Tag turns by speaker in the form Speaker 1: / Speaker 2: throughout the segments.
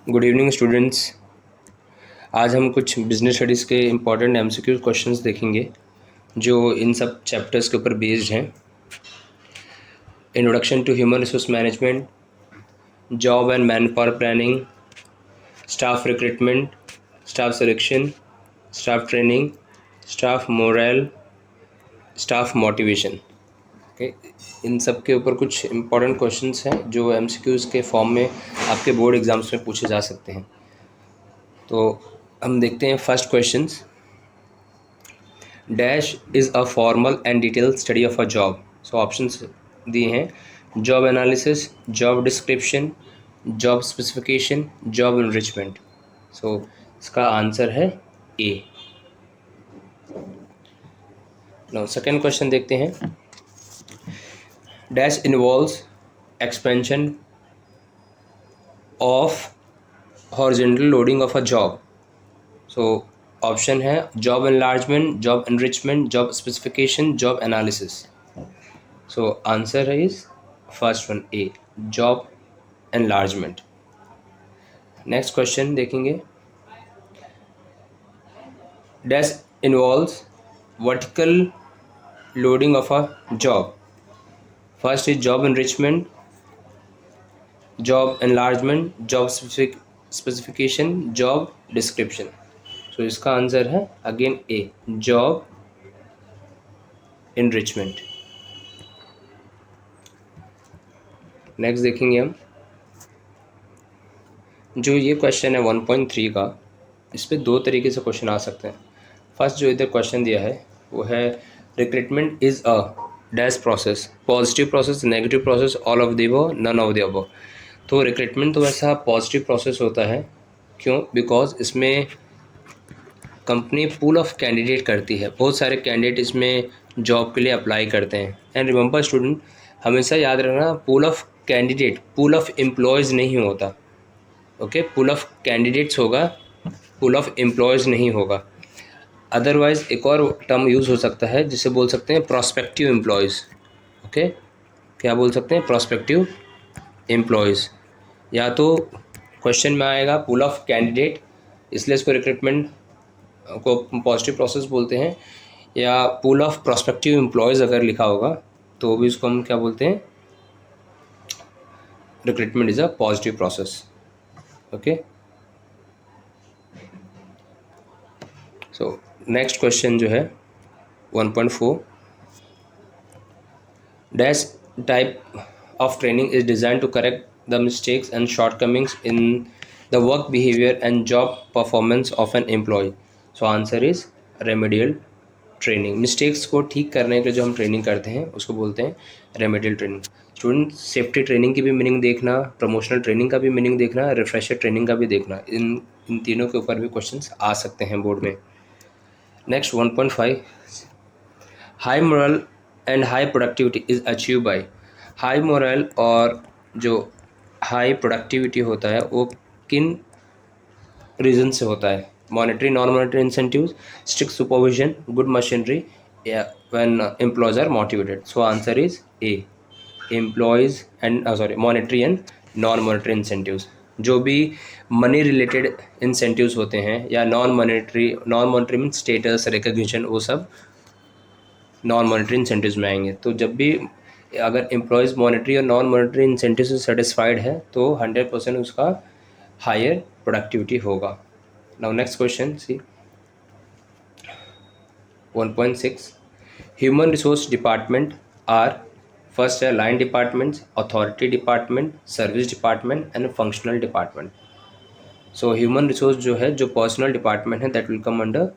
Speaker 1: Good evening students. आज हम कुछ बिजनेस स्टडीज़ के इम्पॉर्टेंट एमसीक्यू क्वेश्चंस देखेंगे जो इन सब चैप्टर्स के ऊपर बेस्ड हैं। Introduction to human resource management, job and man power planning, staff recruitment, staff selection, staff training, staff morale, staff motivation. Okay, इन सब के ऊपर कुछ इम्पॉर्टेंट क्वेश्चंस हैं जो एमसीक्यूज़ के फॉर्म में आपके बोर्ड एग्जाम्स में पूछे जा सकते हैं। तो हम देखते हैं first questions. Dash is a formal and detail study of a job. So options दिए हैं: job analysis, job description, job specification, job enrichment. So इसका आंसर है ए। नो, सेकेंड क्वेश्चन देखते हैं। Dash involves expansion of horizontal loading of a job. So option है job enlargement, job enrichment, job specification, job analysis. So answer है is first one, A, job enlargement. Next question देखेंगे। Dash involves vertical loading of a job. First is job enrichment, job enlargement, job specification, job description. So इसका answer है again A, job enrichment. Next देखेंगे हम जो ये question है 1.3 का, इस पर दो तरीके से क्वेश्चन आ सकते हैं। फर्स्ट जो इधर क्वेश्चन दिया है वो है recruitment is a dash process, positive process, negative process, all of the above, none of the above. तो रिक्रूटमेंट तो वैसा पॉजिटिव प्रोसेस होता है। क्यों? बिकॉज इसमें कंपनी पूल ऑफ कैंडिडेट करती है, बहुत सारे कैंडिडेट इसमें जॉब के लिए अप्लाई करते हैं। एंड रिमेंबर स्टूडेंट, हमेशा याद रखना, pool of candidate pool of employees नहीं होता। ओके, पूल ऑफ कैंडिडेट्स होगा, पूल ऑफ एम्प्लॉयज़ नहीं होगा। अदरवाइज़ एक और टर्म यूज़ हो सकता है जिसे बोल सकते हैं प्रॉस्पेक्टिव एम्प्लॉयज़। ओके, क्या बोल सकते हैं? Prospective employees. या तो क्वेश्चन में आएगा पूल ऑफ कैंडिडेट, इसलिए इसको रिक्रूटमेंट को पॉजिटिव प्रोसेस बोलते हैं, या पूल ऑफ प्रॉस्पेक्टिव एम्प्लॉयज़ अगर लिखा होगा तो भी इसको हम क्या बोलते हैं? Recruitment is a positive process. Okay, so next question जो है 1.4, dash type of training is design to correct the mistakes and shortcomings in the work behaviour and job performance of an employee. So answer is remedial training. Mistakes को ठीक करने के जो हम training करते हैं उसको बोलते हैं remedial training. Student, safety training की भी मीनिंग देखना, प्रमोशनल ट्रेनिंग का भी मीनिंग देखना, रिफ्रेशर ट्रेनिंग का भी देखना। इन तीनों के ऊपर भी क्वेश्चंस आ सकते हैं बोर्ड में। Next 1.5, high moral and high productivity is achieve by. High moral और जो हाई प्रोडक्टिविटी होता है वो किन रीजन से होता है? Monetary, non monetary incentives, strict supervision, good machinery, या when employees are motivated. So answer is A, employees and monetary and non monetary incentives. जो भी मनी रिलेटेड इंसेंटिव्स होते हैं या non monetary mean status, recognition, वो सब non monetary incentives में आएंगे। तो जब भी अगर एम्प्लॉयज़ मॉनेटरी और नॉन मॉनेटरी इंसेंटिव से सेटिस्फाइड है तो 100% उसका हायर प्रोडक्टिविटी होगा। Now next question C 1.6, human resource department are, first है line departments, authority department, service department and functional department. So human resource जो है, जो पर्सनल डिपार्टमेंट है, that will come under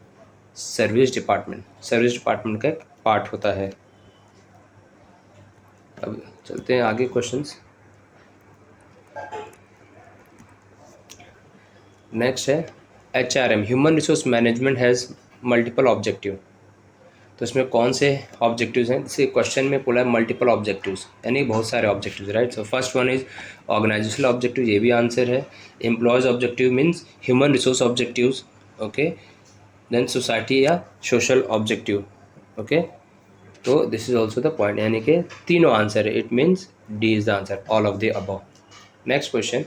Speaker 1: service department. Service department का एक part होता है। अब चलते हैं आगे क्वेश्चंस। नेक्स्ट है HRM, human resource management has multiple objective. तो इसमें कौन से ऑब्जेक्टिव्स हैं? जैसे क्वेश्चन में बोला है मल्टीपल ऑब्जेक्टिव्स, यानी बहुत सारे objectives, right. So first one is organisational objective, ये भी आंसर है। Employees objective means human resource objectives, okay. Then society या सोशल ऑब्जेक्टिव, ओके। तो this is also the point, यानी कि तीनों आंसर है। It means D is the answer, all of the above. Next question,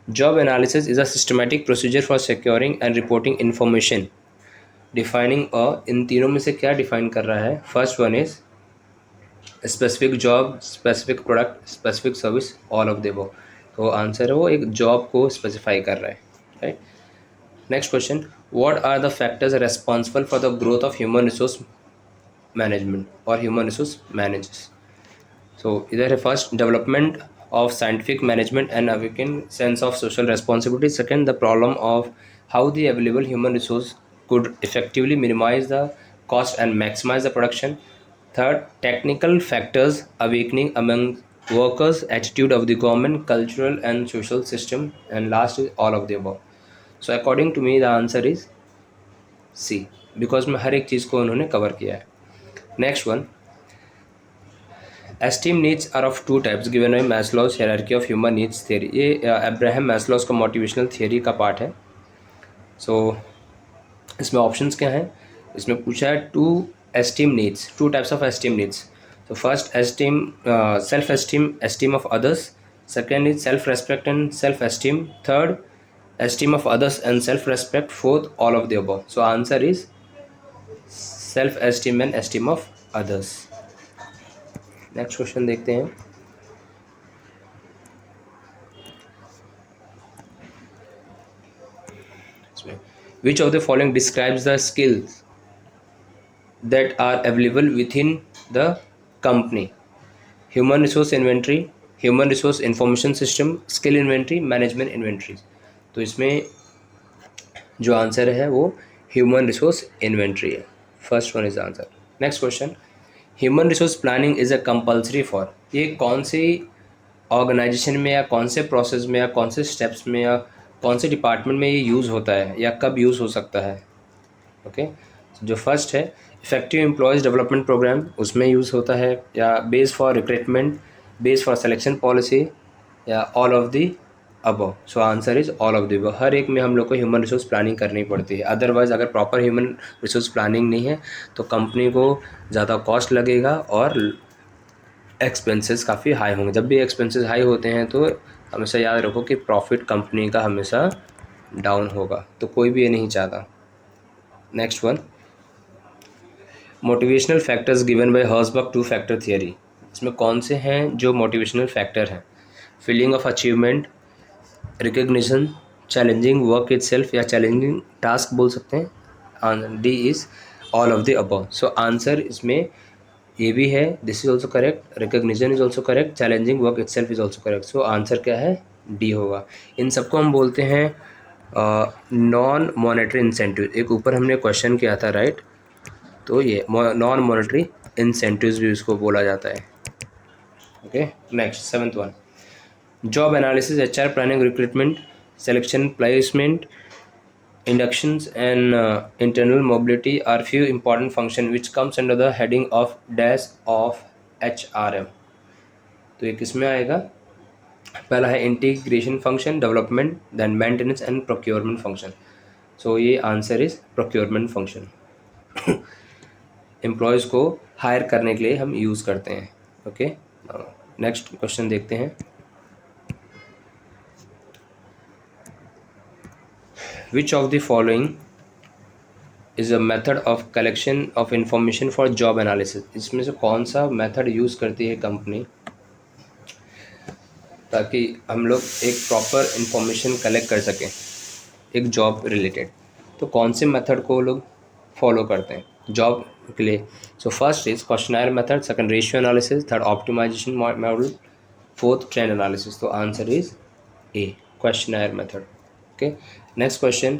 Speaker 1: job analysis is a systematic procedure for securing and reporting information defining इन तीनों में से क्या डिफाइन कर रहा है? First one is specific job, specific product, specific service, all of the above. तो answer है वो एक जॉब को स्पेसिफाई कर रहा है, right. Next question, what are the factors responsible for the growth of human resource management और human resource managers? So इधर है first development of scientific management and awaken sense of social responsibility. Second, the problem of how the available human resource could effectively minimize the cost and maximize the production. Third, technical factors awakening among workers, attitude of the government, cultural and social system, and last is all of the above. So according to me the answer is C, because में हर एक चीज़ को उन्होंने cover किया है। Next one, esteem needs are of two types given by Maslow's hierarchy of human needs theory. ये Abraham Maslow's का motivational theory का part है। सो इसमें ऑप्शंस क्या हैं? इसमें पूछा है two esteem needs, two types of esteem needs. तो first esteem, self esteem, esteem of others. Second is self respect and self esteem. Third, esteem of others and self respect. Fourth, all of the above. So answer is self esteem and esteem of others. Next question देखते हैं। Which of the following describes the skills that are available within the company? Human resource inventory, human resource information system, skill inventory, management inventory। तो इसमें जो answer है वो human resource inventory है। First one is answer. Next question, human resource planning is a compulsory for. ये कौन सी organisation में या कौन से प्रोसेस में या कौन से स्टेप्स में या कौन से डिपार्टमेंट में ये यूज़ होता है या कब यूज़ हो सकता है? ओके, जो फर्स्ट है इफेक्टिव एम्प्लॉयज़ डेवलपमेंट प्रोग्राम, उसमें यूज़ होता है, या base for recruitment, base for selection policy, या all of the above. So answer is all of the above. हर एक में हम लोग को ह्यूमन रिसोर्स प्लानिंग करनी पड़ती है। अदरवाइज़ अगर प्रॉपर ह्यूमन रिसोर्स प्लानिंग नहीं है तो कंपनी को ज़्यादा कॉस्ट लगेगा और एक्सपेंसेस काफ़ी हाई होंगे। जब भी एक्सपेंसेस हाई होते हैं तो हमेशा याद रखो कि प्रॉफिट कंपनी का हमेशा डाउन होगा, तो कोई भी ये नहीं चाहता। Next one, motivational factors given by Herzberg two factor theory. इसमें कौन से हैं जो मोटिवेशनल फैक्टर हैं? Feeling of achievement, recognition, challenging work itself या चैलेंजिंग टास्क बोल सकते हैं। D is all of the above. So answer इसमें ये भी है, this is also correct, recognition is also correct, challenging work itself is also correct. So answer क्या है? डी होगा। इन सबको हम बोलते हैं नॉन मॉनेटरी इंसेंटिव। एक ऊपर हमने क्वेश्चन किया था, राइट, तो ये नॉन मॉनेटरी इंसेंटिव्स भी उसको बोला जाता है। Okay, next seventh one, job analysis, HR planning, recruitment, selection, placement, inductions and internal mobility are few important function which comes under the heading of dash of HRM। तो ये किस में आएगा? पहला है integration function, development, then maintenance and procurement function. So ये answer is procurement function. Employees को hire करने के लिए हम यूज़ करते हैं। ओके, नेक्स्ट क्वेश्चन देखते हैं। Which of the following is a method of collection of information for job analysis? इसमें से कौन सा मेथड यूज़ करती है कंपनी ताकि हम लोग एक प्रॉपर इंफॉर्मेशन कलेक्ट कर सकें एक जॉब रिलेटेड? तो कौन से मेथड को लोग फॉलो करते हैं जॉब के लिए? So first is questionnaire method, second ratio analysis, third optimization model, fourth trend analysis. तो answer is A, questionnaire method. Okay, next question,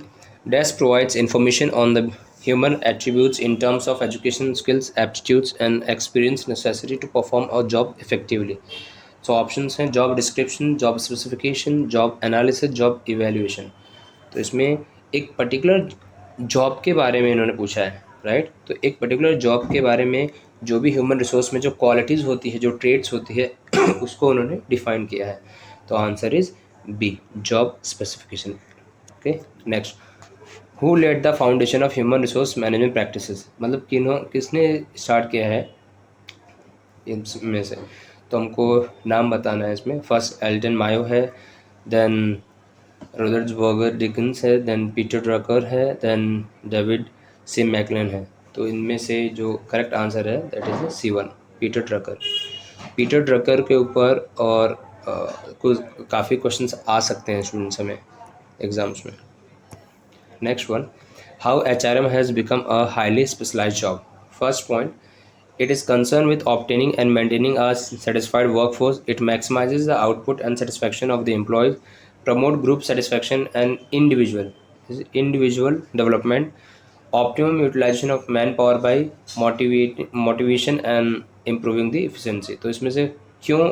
Speaker 1: DAS provides information on the human attributes in terms of education, skills, aptitudes and experience necessary to perform a job effectively। So options हैं job description, job specification, job analysis, job evaluation। तो इसमें एक particular job के बारे में इन्होंने पूछा है, राइट। तो एक पर्टिकुलर जॉब के बारे में जो भी ह्यूमन रिसोर्स में जो क्वालिटीज़ होती है, जो ट्रेड्स होती है उसको उन्होंने डिफाइन किया है। तो answer is B, job specification. Okay, next, who led the foundation of human resource management practices. मतलब किसने स्टार्ट किया है इनमें से? तो हमको नाम बताना है इसमें। फर्स्ट एल्टन मायो है, देन रोजर्सबर्गर डिकिंस है, देन पीटर ड्रकर है, देन डेविड सी मैकलन है। तो इनमें से जो करेक्ट आंसर है that is C1, Peter Drucker. Peter Drucker के ऊपर और कुछ काफ़ी क्वेश्चंस आ सकते हैं स्टूडेंट्स हमें एग्जाम्स में। Next one, how HRM has become a highly specialised job. First point, it is concerned with obtaining and maintaining a satisfied workforce. It maximizes the output and satisfaction of the employees, promote group satisfaction and individual development, optimum utilization of manpower by motivation and improving the efficiency। तो इसमें से क्यों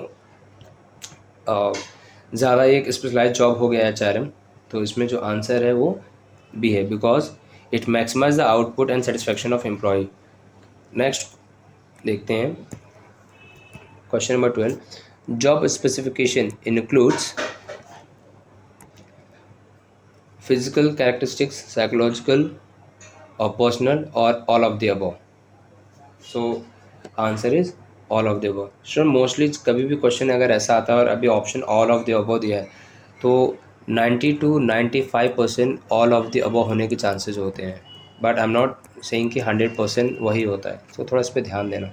Speaker 1: ज़्यादा एक specialise job हो गया HRM? तो इसमें जो आंसर है वो बी है, because it maximise the output and satisfaction of employee. Next देखते हैं question number 12, job specification includes physical characteristics, psychological और पर्सनल और all of the above. So answer is all of the above. Student mostly कभी भी question अगर ऐसा आता है और अभी option all of the above दिया है तो 90 to 95% all of the above होने के चांसेस होते हैं, but I am not saying कि 100% वही होता है, तो थोड़ा इस पर ध्यान देना।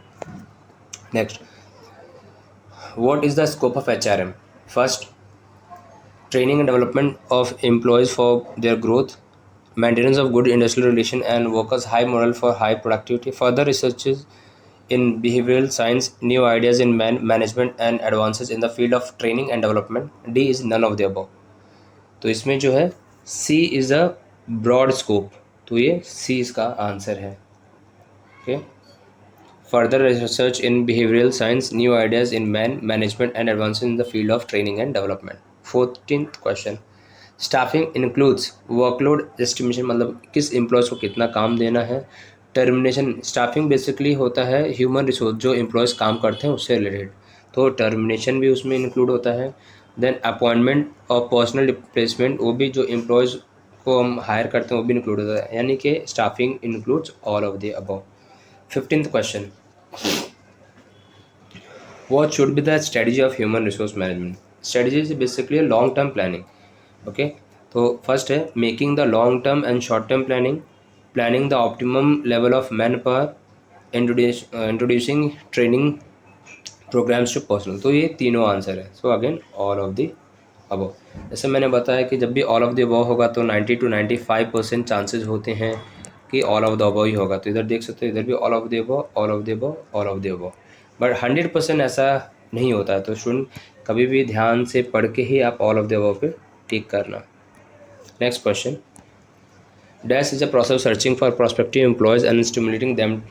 Speaker 1: Next, what is the scope of HRM? First, training and development of employees for their growth, maintenance of good industrial relation and workers high moral for high productivity, further researches in behavioral science, new ideas in management and advances in the field of training and development। D is none of the above। तो इसमें जो है C is a broad scope, तो ये C इसका answer है। Okay, further research in behavioral science, new ideas in management and advances in the field of training and development। 14th question, staffing includes workload estimation, मतलब किस employees को कितना काम देना है। टर्मिनेशन, स्टाफिंग बेसिकली होता है ह्यूमन रिसोर्स जो एम्प्लॉयज़ काम करते हैं उससे रिलेटेड, तो टर्मिनेशन भी उसमें इंक्लूड होता है। देन अपॉइंटमेंट और पर्सनल रिप्लेसमेंट, वो भी जो एम्प्लॉयज़ को हम हायर करते हैं वो भी इंक्लूड होता है, यानी कि staffing includes all of the above. 15th question, what should be the strategy of human resource management? Strategy is basically a long term planning। okay, तो फर्स्ट है making the long term and short term planning, planning the optimum level of manpower, introducing training programmes to personal. तो ये तीनों answer है। So again all of the above. जैसे मैंने बताया कि जब भी ऑल ऑफ द अबव होगा तो 90 to 95% चांसेस होते हैं कि ऑल ऑफ द अबव ही होगा। तो इधर देख सकते हो, इधर भी all of the above, all of the above, all of the above, but 100% ऐसा नहीं होता है। तो स्टूडेंट कभी भी ध्यान से पढ़ के ही आप ऑल ऑफ द अबव पे टिक करना। Next question, dash is a process searching for prospective employees and stimulating them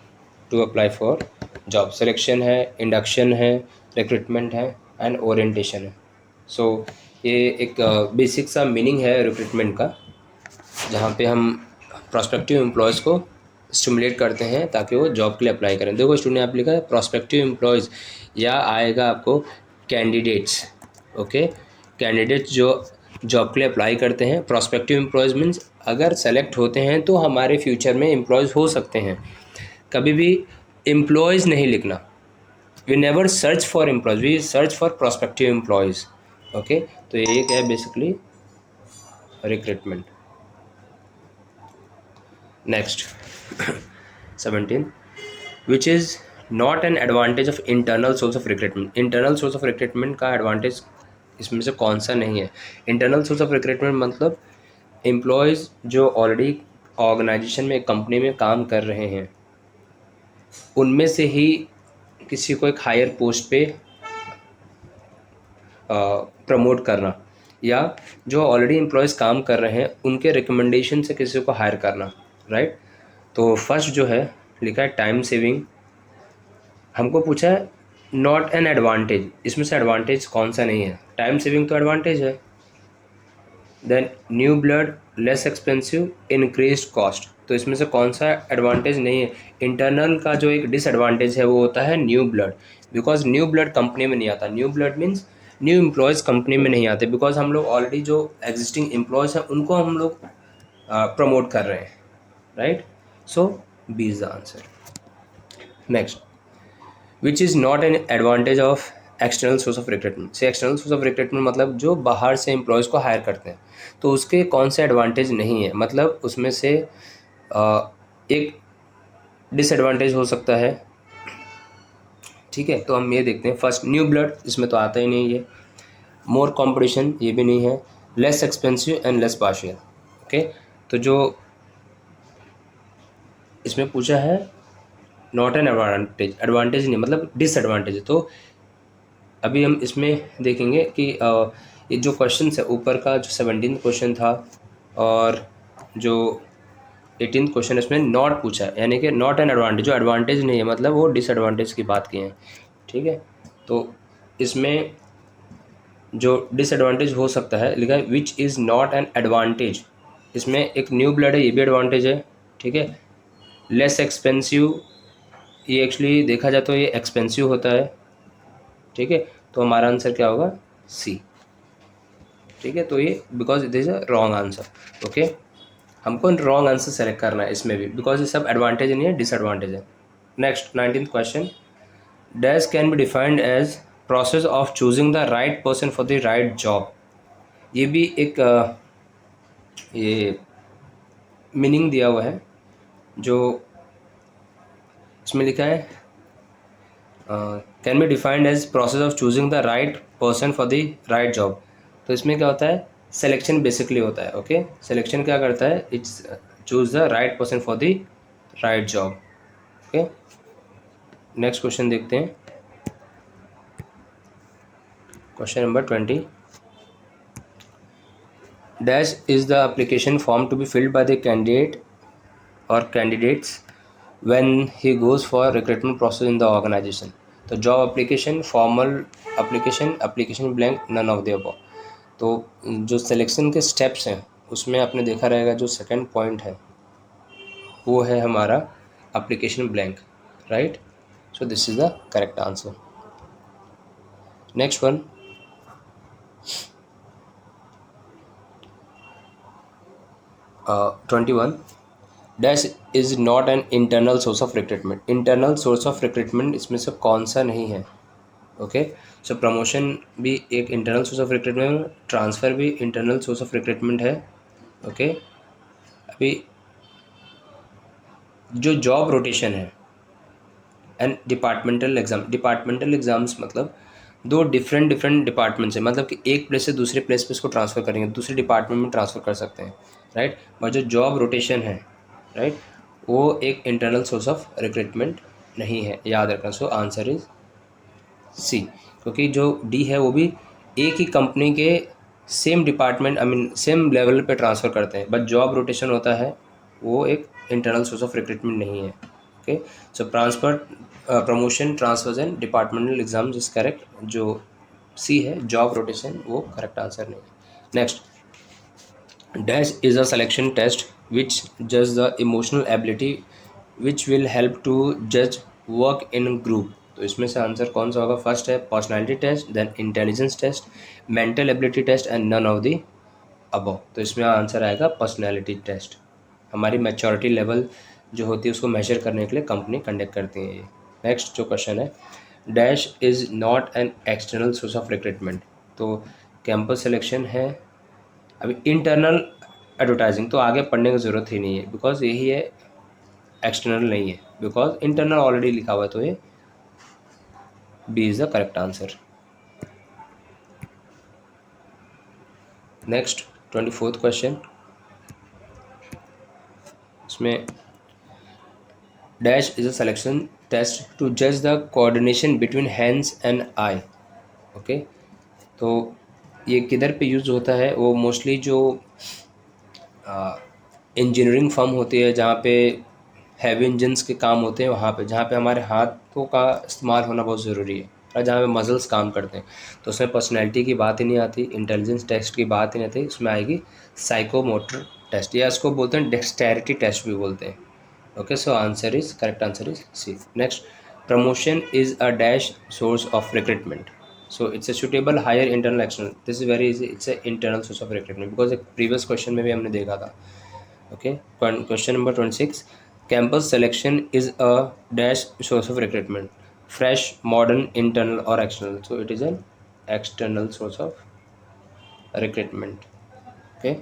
Speaker 1: to apply for job. Selection है, इंडक्शन है, रिक्रूटमेंट है एंड ओरिएंटेशन है। सो ये एक बेसिक सा मीनिंग है रिक्रूटमेंट का, जहाँ पे हम प्रोस्पेक्टिव एम्प्लॉयज़ को स्टिमुलेट करते हैं ताकि वो जॉब के लिए अप्लाई करें। देखो स्टूडेंट आप लिखा है प्रोस्पेक्टिव एम्प्लॉयज़, या आएगा आपको कैंडिडेट्स। ओके, कैंडिडेट्स जो जॉब के लिए अप्लाई करते हैं। प्रोस्पेक्टिव एम्प्लॉयज़ मीन्स अगर सेलेक्ट होते हैं तो हमारे फ्यूचर में एम्प्लॉयज़ हो सकते हैं। कभी भी एम्प्लॉयज़ नहीं लिखना, we never search for employees, we search for prospective employees. Okay, तो ये क्या है basically recruitment. Next 17, which is not an advantage of internal source of recruitment. Internal source of recruitment का एडवांटेज इसमें से कौन सा नहीं है? इंटरनल सोर्स ऑफ रिक्रूटमेंट मतलब एम्प्लॉयज़ जो ऑलरेडी ऑर्गेनाइजेशन में, कंपनी में काम कर रहे हैं, उनमें से ही किसी को एक हायर पोस्ट पे प्रमोट करना, या जो ऑलरेडी एम्प्लॉयज़ काम कर रहे हैं उनके रिकमेंडेशन से किसी को हायर करना। राइट, तो फर्स्ट जो है लिखा है टाइम सेविंग। हमको पूछा है नॉट एन एडवांटेज, इसमें से एडवांटेज कौन सा नहीं है? टाइम सेविंग तो एडवांटेज है। Then new blood, less expensive, increased cost, तो इसमें से कौन सा एडवांटेज नहीं है? इंटरनल का जो एक डिसएडवांटेज है वो होता है new blood, because new blood company में नहीं आता। New blood means new employees company में नहीं आते, बिकॉज हम लोग ऑलरेडी जो एग्जिस्टिंग एम्प्लॉयज़ हैं उनको हम लोग प्रमोट कर रहे हैं। Right, so B is the answer. Next, which is not an advantage of external source of recruitment. से एक्सटर्नल सोर्स ऑफ रिक्रूटमेंट मतलब जो बाहर से एम्प्लॉयज़ को हायर करते हैं। तो उसके कौन से एडवांटेज नहीं है, मतलब उसमें से एक डिसएडवांटेज हो सकता है। ठीक है, तो हम ये देखते हैं। फर्स्ट, न्यू ब्लड, इसमें तो आता ही नहीं है। मोर कंपटीशन, ये भी नहीं है। Less expensive and less partial. Okay, तो जो इसमें पूछा है नॉट एन एडवांटेज, एडवांटेज नहीं मतलब डिसएडवांटेज है। तो अभी हम इसमें देखेंगे कि ये जो क्वेश्चन है ऊपर का, जो 17th क्वेश्चन था और जो 18th क्वेश्चन, इसमें नॉट पूछा है, यानी कि नॉट एन एडवांटेज, जो एडवांटेज नहीं है मतलब वो डिसएडवांटेज की बात की है। ठीक है, तो इसमें जो डिसएडवांटेज हो सकता है लिखा है विच इज़ नॉट एन एडवांटेज। इसमें एक न्यू ब्लड है, ये भी एडवांटेज है। ठीक है, लेस एक्सपेंसिव, ये एक्चुअली देखा जाए तो ये एक्सपेंसिव होता है। ठीक है, तो हमारा आंसर क्या होगा, सी। ठीक है, तो ये because it is a wrong answer. Okay, हमको रॉन्ग आंसर सेलेक्ट करना है इसमें भी, बिकॉज ये सब एडवांटेज नहीं है, डिसएडवांटेज है। Next 19th question, dash can be defined as process of choosing the right person for the right job. ये भी एक ये मीनिंग दिया हुआ है, जो इसमें लिखा है can be defined as process of choosing the right person for the right job. तो इसमें क्या होता है, सिलेक्शन बेसिकली होता है। ओके, सिलेक्शन क्या करता है, it's choose the right person for the right job. Okay, next question देखते हैं। Question number 20, dash is the application form to be filled by the candidate और candidates when he goes for recruitment process in the organization. तो job application, formal application, application blank, none of the above. तो जो selection के steps हैं उसमें आपने देखा रहेगा, जो सेकंड पॉइंट है वो है हमारा application blank, right. So this is the correct answer. Next one, 21, dash is not an internal source of recruitment. Internal source of recruitment इसमें से कौन सा नहीं है। ओके, सो प्रमोशन भी एक internal source of recruitment, transfer भी इंटरनल सोर्स ऑफ रिक्रूटमेंट है। ओके, अभी जो जॉब रोटेशन है एंड डिपार्टमेंटल एग्ज़ाम्स मतलब दो डिफरेंट डिपार्टमेंट्स हैं, मतलब कि एक प्लेस से दूसरे प्लेस पे इसको ट्रांसफ़र करेंगे, दूसरे डिपार्टमेंट में ट्रांसफ़र कर सकते हैं, राइट। और जो जॉब रोटेशन है, राइट, वो एक इंटरनल सोर्स ऑफ रिक्रूटमेंट नहीं है, याद रखना। सो आंसर इज सी, क्योंकि जो डी है वो भी एक ही कंपनी के same department, I mean same level पे ट्रांसफ़र करते हैं, बट जॉब रोटेशन होता है वो एक इंटरनल सोर्स ऑफ रिक्रूटमेंट नहीं है। Okay, so transfer, promotion, transfers and departmental exam is correct. जो सी है जॉब रोटेशन, वो करेक्ट आंसर नहीं है। Next, dash is a selection test विच जज the emotional ability which will help to जज work in group. तो इसमें से आंसर कौन सा होगा, फर्स्ट है personality test, then intelligence test, mental ability test and none of the above. तो इसमें आंसर आएगा पर्सनैलिटी टेस्ट। हमारी मैच्योरिटी लेवल जो होती है उसको मेजर करने के लिए कंपनी कंडक्ट करती है ये। नेक्स्ट जो क्वेश्चन है, dash is not an external source of recruitment. तो कैंपस सिलेक्शन है। अभी इंटरनल एडवर्टाइजिंग तो आगे पढ़ने की ज़रूरत ही नहीं है, बिकॉज यही है, एक्सटर्नल नहीं है, बिकॉज इंटरनल ऑलरेडी लिखा हुआ है, तो ये B is the correct answer. Next 24th question, इसमें dash is a selection test to जज the coordination between hands and eye. Okay, तो ये किधर पे यूज़ होता है, वो मोस्टली जो इंजीनियरिंग फर्म होती है जहाँ पे हैवी इंजन्स के काम होते हैं, वहाँ पे जहाँ पे हमारे हाथों का इस्तेमाल होना बहुत ज़रूरी है, और जहाँ पे मसल्स काम करते हैं। तो उसमें पर्सनैलिटी की बात ही नहीं आती, इंटेलिजेंस टेस्ट की बात ही नहीं आती, उसमें आएगी साइकोमोटर टेस्ट, या इसको बोलते हैं डेक्सटेरिटी टेस्ट भी बोलते हैं। Okay, so answer is correct answer is C. Next, promotion is a dash source of recruitment. So it's a suitable higher internal external. This is very easy. It's a internal source of recruitment because एक previous question में भी हमने देखा था। Okay, question number 26. Campus selection is a dash source of recruitment. Fresh, modern, internal or external. So it is an external source of recruitment. Okay,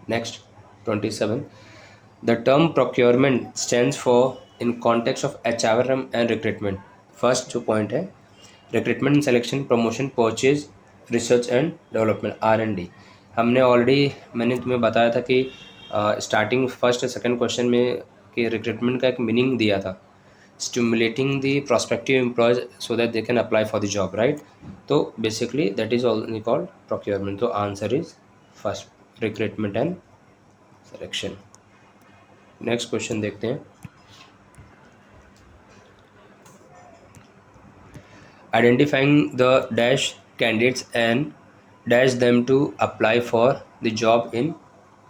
Speaker 1: next 27, the term procurement stands for in context of HRM and recruitment. First जो point है, recruitment, selection, promotion, purchase, research and development, R&D। हमने already, मैंने तुम्हें बताया था कि starting first second question में कि रिक्रूटमेंट का एक मीनिंग दिया था, stimulating the prospective employees so that they can apply for the job, right. तो basically that is also called procurement. तो answer is first, recruitment and selection. Next question देखते हैं। Identifying the dash candidates and dash them to apply for the job in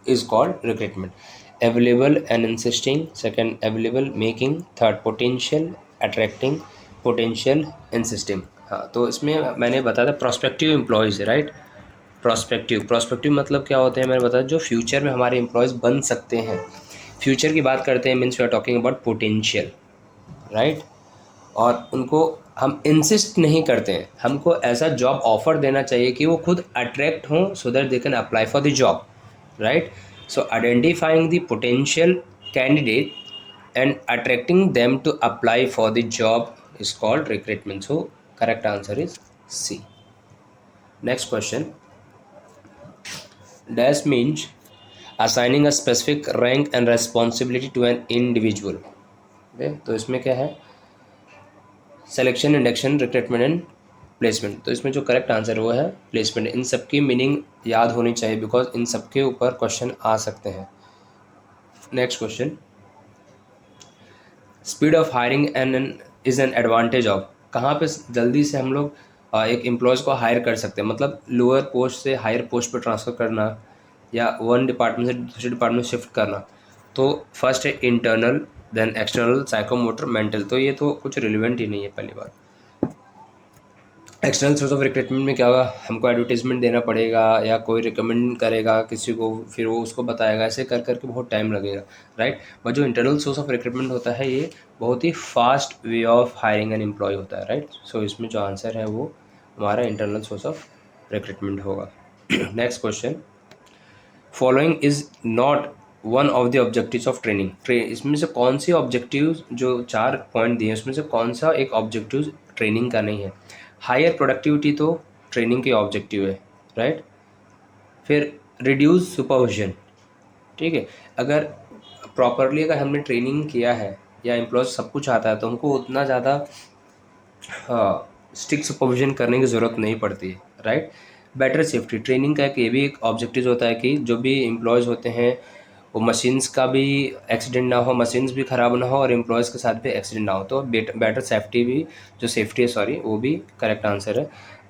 Speaker 1: is called recruitment. Available and insisting, second available making, third potential attracting, potential insisting। हाँ, तो इसमें मैंने बताया था prospective employees, right. Prospective मतलब क्या होते हैं, मैंने बताया जो फ्यूचर में हमारे एम्प्लॉयज़ बन सकते हैं। फ्यूचर की बात करते हैं, means we are talking about potential, right. और उनको हम इंसिस्ट नहीं करते हैं, हमको ऐसा जॉब ऑफर देना चाहिए कि वो खुद अट्रैक्ट हों so that they can apply for the job, right. So identifying the potential candidate and attracting them to apply for the job is called recruitment. So correct answer is C. Next question, dash means assigning a specific rank and responsibility to an individual। Okay, तो इसमें क्या है, selection, induction, recruitment and placement. तो इसमें जो correct answer है वो है प्लेसमेंट। इन सब की मीनिंग याद होनी चाहिए बिकॉज इन सब के ऊपर क्वेश्चन आ सकते हैं। Next question, speed of hiring and is an advantage of. कहाँ पे जल्दी से हम लोग एक एम्प्लॉयज़ को हायर कर सकते हैं, मतलब लोअर पोस्ट से हायर पोस्ट पर ट्रांसफ़र करना या वन डिपार्टमेंट से दूसरे डिपार्टमेंट शिफ्ट करना। तो फर्स्ट है internal, then external, psychomotor, mental. तो ये तो कुछ रिलेवेंट ही नहीं है पहली बार। एक्सटर्नल सोर्स ऑफ रिक्रूटमेंट में क्या होगा, हमको एडवर्टीजमेंट देना पड़ेगा या कोई रिकमेंड करेगा किसी को, फिर वो उसको बताएगा, ऐसे कर करके बहुत टाइम लगेगा, राइट। बट जो इंटरनल सोर्स ऑफ रिक्रूटमेंट होता है ये बहुत ही fast way of hiring an employee होता है, राइट। सो इसमें जो आंसर है वो हमारा इंटरनल सोर्स ऑफ रिक्रूटमेंट होगा। Next question, following is not one of the objectives of training. इसमें से कौन सी ऑब्जेक्टिव, जो 4 पॉइंट दिए उसमें से कौन सा एक ऑब्जेक्टिव ट्रेनिंग का नहीं है। हायर प्रोडक्टिविटी तो ट्रेनिंग के ऑब्जेक्टिव है, राइट। फिर रिड्यूस सुपरविजन, ठीक है। अगर प्रॉपरली अगर हमने ट्रेनिंग किया है या एम्प्लॉय सब कुछ आता है तो हमको उतना ज़्यादा स्ट्रिक्ट सुपरविजन करने की ज़रूरत नहीं पड़ती है, राइट। बेटर सेफ्टी, ट्रेनिंग का एक ये भी एक ऑब्जेक्टिव होता है कि जो भी एम्प्लॉयज़ होते हैं वो मशीन्स का भी एक्सीडेंट ना हो, मशीन्स भी ख़राब ना हो और एम्प्लॉयज़ के साथ भी एक्सीडेंट ना हो। तो बेटर सेफ्टी भी, जो सेफ्टी है सॉरी, वो भी करेक्ट आंसर है।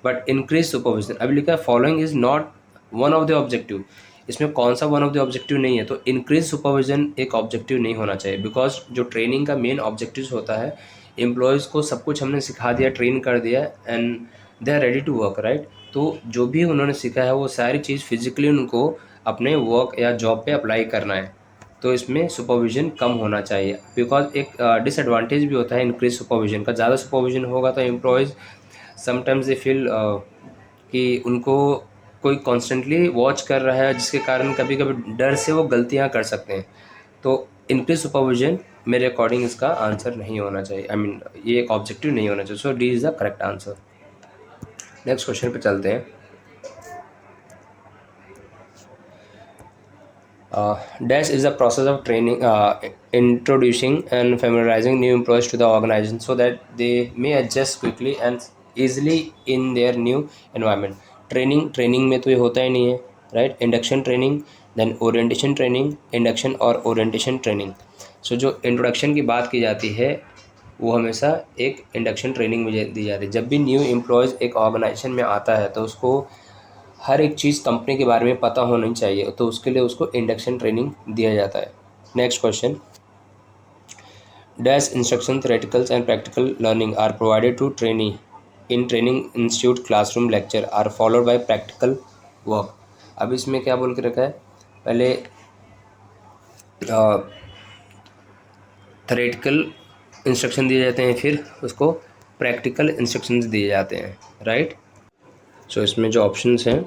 Speaker 1: बट इंक्रीज सुपरविजन, अभी लिखा है following is not one of the objective. इसमें कौन सा वन ऑफ द ऑब्जेक्टिव नहीं है, तो इंक्रीज सुपरविजन एक ऑब्जेक्टिव नहीं होना चाहिए बिकॉज जो ट्रेनिंग का मेन ऑब्जेक्टिव होता है, एम्प्लॉयज़ को सब कुछ हमने सिखा दिया, ट्रेन कर दिया and they are ready to work, right. तो जो भी उन्होंने सीखा है वो सारी चीज़ फिजिकली उनको अपने वर्क या जॉब पे अप्लाई करना है। तो इसमें सुपरविज़न कम होना चाहिए बिकॉज एक डिसएडवांटेज भी होता है इंक्रीज सुपरविज़न का। ज़्यादा सुपरविज़न होगा तो एम्प्लॉयज़ समटाइम्स दे फील कि उनको कोई कॉन्स्टेंटली वॉच कर रहा है जिसके कारण कभी कभी डर से वो गलतियां कर सकते हैं। तो इंक्रीज सुपरविजन मेरे अकॉर्डिंग इसका आंसर नहीं होना चाहिए, आई मीन ये एक ऑब्जेक्टिव नहीं होना चाहिए। So D is the correct answer. Next question पे चलते हैं। Dash is the process of training, introducing and familiarizing new employees to the organization so that they may adjust quickly and easily in their new environment। Training में तो ये होता ही नहीं है, right. Induction training, then orientation training, induction और orientation training. So जो introduction की बात की जाती है वो हमेशा एक इंडक्शन ट्रेनिंग में दी जाती है। जब भी न्यू एम्प्लॉयज़ एक ऑर्गेनाइजेशन में आता है तो उसको हर एक चीज़ कंपनी के बारे में पता होनी चाहिए, तो उसके लिए उसको इंडक्शन ट्रेनिंग दिया जाता है। Next question, dash instruction, theoreticals and practical learning are provided to trainee in training institute, classroom lecture are followed by practical work. अब इसमें क्या बोल के रखा है, पहले थ्योरेटिकल इंस्ट्रक्शन दिए जाते हैं फिर उसको प्रैक्टिकल इंस्ट्रक्शंस दिए जाते हैं, राइट। सो इसमें जो ऑप्शंस हैं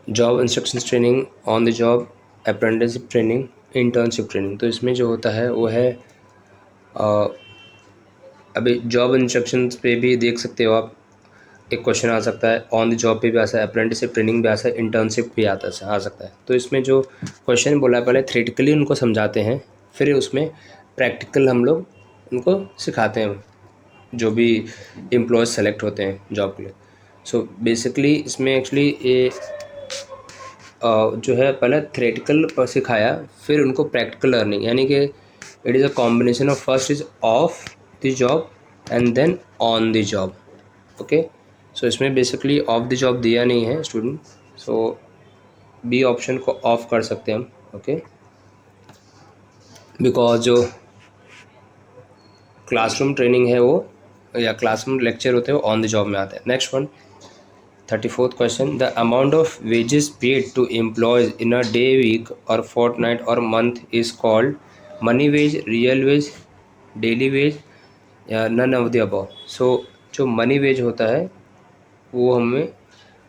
Speaker 1: job instruction training, on the job, apprenticeship training, internship training. तो इसमें जो होता है वो है अभी जॉब इंस्ट्रक्शंस पे भी देख सकते हो आप, एक क्वेश्चन आ सकता है, ऑन द जॉब पे भी आ सकता है, अप्रेंटिसशिप ट्रेनिंग भी आ सकता है, इंटर्नशिप भी आ सकता है। तो इसमें जो क्वेश्चन बोला है पहले थ्योरेटिकली उनको समझाते हैं, फिर उसमें प्रैक्टिकल हम लोग उनको सिखाते हैं जो भी एम्प्लॉयज़ सेलेक्ट होते हैं जॉब के लिए। सो बेसिकली इसमें एक्चुअली ये जो है पहले थ्योरेटिकल सिखाया, फिर उनको प्रैक्टिकल लर्निंग, यानी कि it is a combination of first is off the job and then on the job. Okay, so इसमें बेसिकली ऑफ द जॉब दिया नहीं है स्टूडेंट, सो बी ऑप्शन को ऑफ कर सकते हैं हम। ओके, बिकॉज जो क्लासरूम ट्रेनिंग है वो या क्लासरूम लेक्चर होते हैं वो ऑन द जॉब में आते हैं। Next one, 34th question, the amount of wages paid to employees in a day, week or fortnight or month is called money wage, real wage, daily wage या none of the above। so जो money veg होता है वो हमें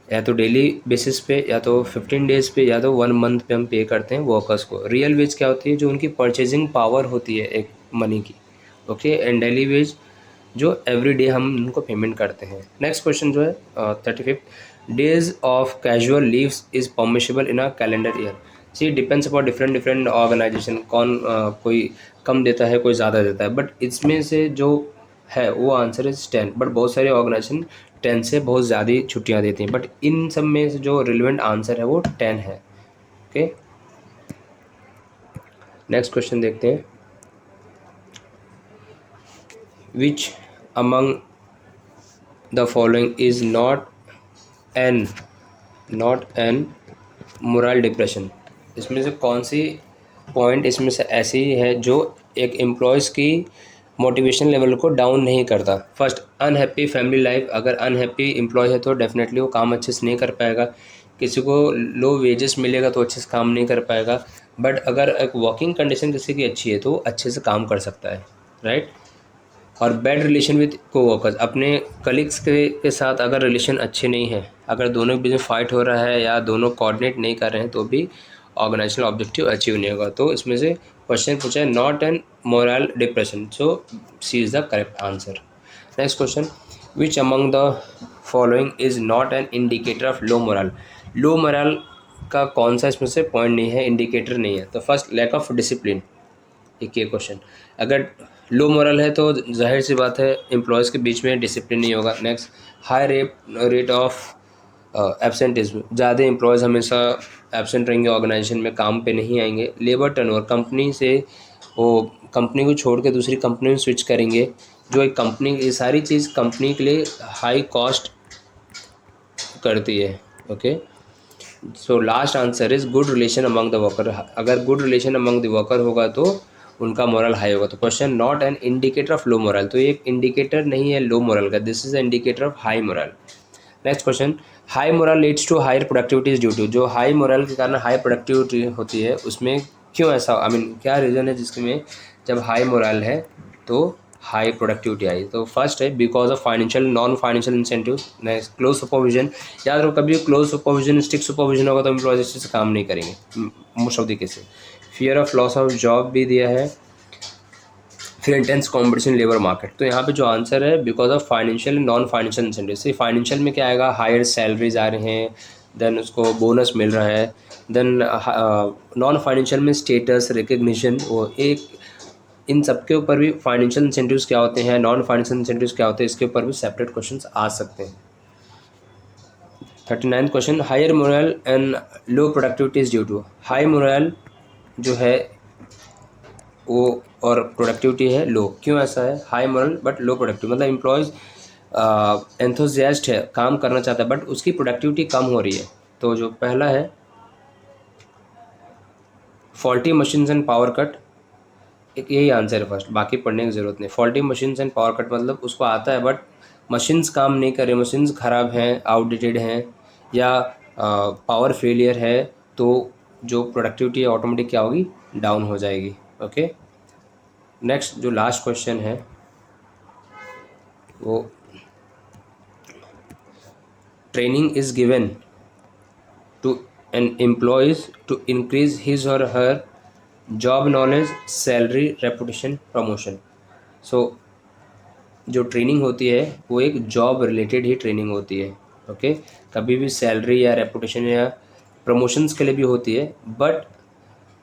Speaker 1: या तो daily basis पे या तो 15 डेज़ पे या तो 1 मंथ पे हम पे करते हैं वर्कर्स को। रियल वेज क्या होती है, जो उनकी परचेजिंग पावर होती है एक मनी की। ओके, एंड डेली वेज जो एवरी डे हम उनको पेमेंट करते हैं। नेक्स्ट क्वेश्चन जो है 35th, days of casual leaves is permissible in a calendar year. C depends upon different different organization, कौन कोई कम देता है कोई ज़्यादा देता है, बट इसमें से जो है वो आंसर इज 10, बट बहुत सारे ऑर्गेनाइजेशन 10 से बहुत ज़्यादा छुट्टियाँ देती हैं, बट इन सब में से जो रिलेवेंट आंसर है वो 10 है। ओके, नेक्स्ट क्वेश्चन देखते हैं, विच among the following is not an morale depression. इसमें से कौन सी पॉइंट इसमें से ऐसी है जो एक एम्प्लॉयज़ की मोटिवेशन लेवल को डाउन नहीं करता। First, unhappy family life. अगर अनहैप्पी एम्प्लॉय है तो डेफिनेटली वो काम अच्छे से नहीं कर पाएगा, किसी को लो वेजेस मिलेगा तो अच्छे से काम नहीं कर पाएगा, बट अगर एक वर्किंग कंडीशन किसी की अच्छी है तो वो अच्छे से काम कर सकता है, राइट। और बैड रिलेशन विद कोवर्कर्स, अपने कलीग्स के साथ अगर रिलेशन अच्छे नहीं है, अगर दोनों के बीच में फाइट हो रहा है या दोनों कोऑर्डिनेट नहीं कर रहे हैं तो भी ऑर्गेनाइजेशनल ऑब्जेक्टिव अचीव नहीं होगा। तो इसमें से क्वेश्चन पूछा है not an morale depression, so C is the correct answer. Next question, which among the following is not an indicator of low morale. Low morale का कौन सा इसमें से पॉइंट नहीं है, इंडिकेटर नहीं है। तो फर्स्ट, लैक ऑफ डिसिप्लिन, एक ये क्वेश्चन, अगर लो मोरल है तो जाहिर सी बात है एम्प्लॉयज़ के बीच में डिसिप्लिन नहीं होगा। Next, high rate of absenteeism, ज़्यादा एम्प्लॉयज़ हमेशा एब्सेंट रहेंगे, ऑर्गेनाइजेशन में काम पे नहीं आएंगे। लेबर टर्नओवर, कंपनी से वो कंपनी को छोड़ के दूसरी कंपनी में स्विच करेंगे, जो एक कंपनी, ये सारी चीज़ कंपनी के लिए हाई कॉस्ट करती है। Okay, so last answer is good relation among the worker. अगर good relation among the worker होगा तो उनका मोरल हाई होगा। तो question not an indicator of low morale, तो ये एक इंडिकेटर नहीं है लो मोरल का, this is indicator of high morale. Next question, high morale leads to higher productivity is due to. जो हाई मोरल के कारण हाई प्रोडक्टिविटी होती है उसमें क्यों ऐसा, आई मीन क्या रीज़न है जिसमें जब हाई मोरल है तो हाई प्रोडक्टिविटी आई। तो फर्स्ट है because of financial non financial incentive. Next, close supervision, याद रखो कभी क्लोज सुपरविजन स्टिक सुपरविजन होगा तो एम्प्लॉयज अच्छे से काम नहीं करेंगे most of the cases. Fear of loss of job भी दिया है, फिर इंटेंस कॉम्पिटिशन लेबर मार्केट। तो यहाँ पे जो आंसर है because of financial non financial incentive. से फाइनेंशियल में क्या आएगा, हायर सैलरीज आ रहे हैं, देन उसको बोनस मिल रहा है, देन नॉन फाइनेंशियल में स्टेटस रिकग्निशन, वो एक इन सब के ऊपर भी फाइनेंशियल इंसेंटिव्स क्या होते हैं, नॉन फाइनेंशियल इंसेंटिव्स क्या होते हैं, इसके ऊपर भी सेपरेट क्वेश्चंस आ सकते हैं। 39th question, higher morale and low productivity is due to. High morale जो है वो और प्रोडक्टिविटी है लो, क्यों ऐसा है, high moral but low productive, मतलब एम्प्लॉयज़ एंथुजियास्ट है, काम करना चाहता है बट उसकी प्रोडक्टिविटी कम हो रही है। तो जो पहला है faulty machines and power cut, एक यही आंसर है फर्स्ट, बाकी पढ़ने की ज़रूरत नहीं। Faulty machines and power cut मतलब उसको आता है बट मशीन्स काम नहीं कर रही, मशीन्स ख़राब हैं, आउटडेटेड हैं, या पावर फेलियर है, तो जो प्रोडक्टिविटी है ऑटोमेटिक क्या होगी, डाउन हो जाएगी। ओके, नेक्स्ट जो लास्ट क्वेश्चन है वो, training is given to an employees to increase his or her job knowledge, salary, reputation, promotion. So जो ट्रेनिंग होती है वो एक जॉब रिलेटेड ही ट्रेनिंग होती है। ओके, कभी भी सैलरी या रेपुटेशन या प्रमोशंस के लिए भी होती है, बट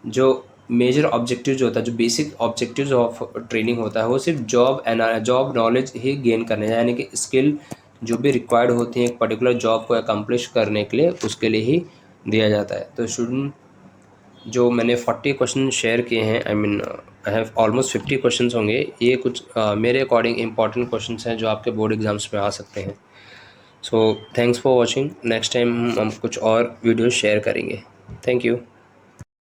Speaker 1: जो मेजर ऑब्जेक्टिव जो होता है, जो बेसिक ऑब्जेक्टिव्स ऑफ ट्रेनिंग होता है, वो सिर्फ जॉब नॉलेज ही गेन करने, यानी कि स्किल जो भी रिक्वायर्ड होती है एक पर्टिकुलर जॉब को अकम्प्लिश करने के लिए, उसके लिए ही दिया जाता है। तो स्टूडेंट, जो मैंने 40 क्वेश्चन शेयर किए हैं, I mean I have almost 50 questions होंगे, ये कुछ मेरे अकॉर्डिंग इंपॉर्टेंट क्वेश्चंस हैं जो आपके बोर्ड एग्जाम्स में आ सकते हैं। So thanks for watching. Next time हम कुछ और वीडियो शेयर करेंगे। Thank you.